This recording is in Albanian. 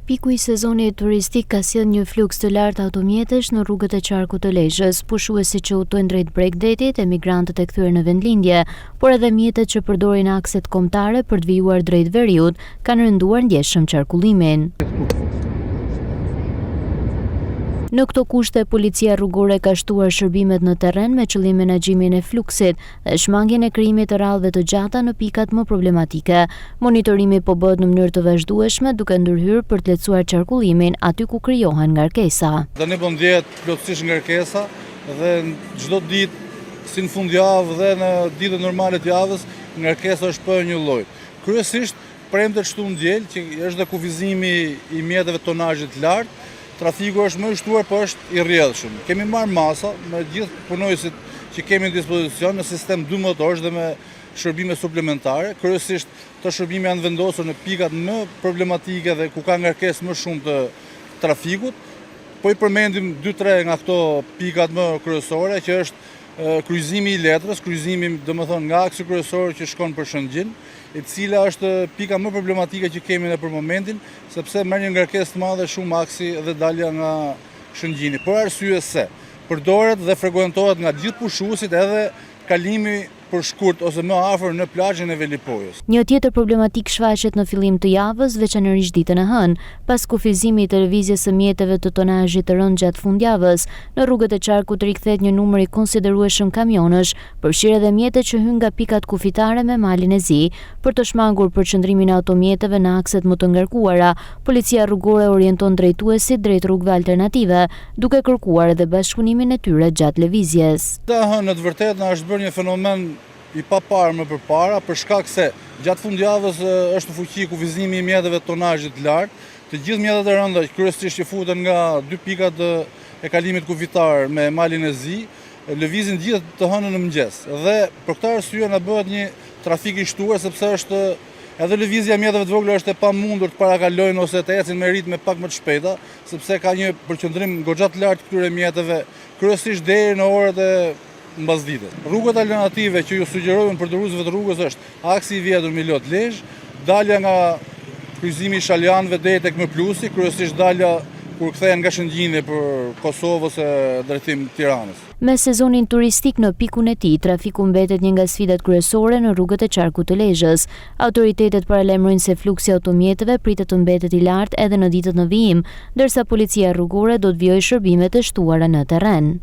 Piku i sezonit turistik ka sjellë një fluks të lartë automjetesh në rrugët e qarkut të Lezhës, pushuesit që udhtojnë drejt Bregdetit, emigrantët e kthyer në vendlindje, por edhe mjetet që përdorin akset kombëtare për të vijuar drejt Veriut kanë rënduar ndjeshëm qarkullimin. Në këto kushte, policia rrugore ka shtuar shërbimet në terren me qëllim menaxhimin e fluksit dhe shmangjen e krijimit të rrallëve të gjata në pikat më problematike. Monitorimi po bëhet në mënyrë të vazhdueshme duke ndërhyrë për të lehtësuar qarkullimin aty ku krijohen ngarkesa. Tani po ndjehet plotësisht ngarkesa dhe çdo ditë, si në fundjavë dhe në ditët normale të javës, ngarkesa është për një lloj. Kryesisht premtet shtunë diel që është dhe kufizimi i mjeteve tonazhit të lartë. Trafiku është më i shtuar, por është i rrjedhshëm. Kemi marrë masa me gjithë punojësit që kemi në dispozicion në sistem 2 motorësh dhe me shërbime suplementare. Kryesisht këto shërbime janë vendosur në pikat më problematike dhe ku ka ngarkesë më shumë të trafikut. Po i përmendim 2-3 nga këto pikat më kryesore, që është kryqëzimi i Letrës, kryqëzimi domethënë nga aksi kryesor që shkon për Shëngjin, e cila është pika më problematike që kemi në për momentin, sepse merr një ngarkesë të madhe shumë aksi dhe dalja nga Shëngjini. Për arsye se përdoret dhe frekuentohet nga gjithë pushuesit edhe kalimi për shkurt ose më afër në plazhin e Velipojës. Një tjetër problematik shfaqet në fillim të javës, veçanërisht ditën e hënë, pas kufizimit të lëvizjes së mjeteve të tonazhit të rënd gjatë fundjavës. Në rrugët e qarkut rikthehet një numër i konsiderueshëm kamionësh, përfshirë edhe mjetet që hyn nga pikat kufitare me malin e Zi. Për të shmangur përqendrimin e automjeteve në akset më të ngarkuara, policia rrugore orienton drejtuesit drejt rrugëve alternative, duke kërkuar edhe bashkëpunimin e tyre gjatë lëvizjes. Në të vërtetë na është bërë një fenomen i paparë më përpara, për shkak se gjatë fundjavës është në fuqi kufizimi i mjeteve tonazhit të lartë. Të gjithë mjetet e rënda kryesisht që futen nga 2 pikat e kalimit kufitar me malin e Zi, lëvizin gjithë të hënën në mëngjes. Dhe për këtë arsye na bëhet një trafik i shtuar, sepse është edhe lëvizja e mjeteve të vogla është e pamundur të parakalojnë ose të ecin me ritme pak më të shpejta, sepse ka një përqendrim goxha të lartë këtyre mjeteve, kryesisht deri në orët e mbasdites. Rrugët alternative që ju sugjerojnë përdoruesve të rrugës është aksi i vjetër Milot Lezhë, dalja nga kryqëzimi i Shaljanëve deri tek M+, kryesisht dalja kur kthehen nga Shëngjini për Kosovë ose drejtim Tiranës. Me sezonin turistik në pikun e tij, trafiku mbetet një nga sfidat kryesore në rrugët e qarkut të Lezhës. Autoritetet paralajmërojnë se fluksi i automjeteve pritet të mbetet i lartë edhe në ditët në vijim, ndërsa policia rrugore do të vijojë shërbimet e shtuara në terren.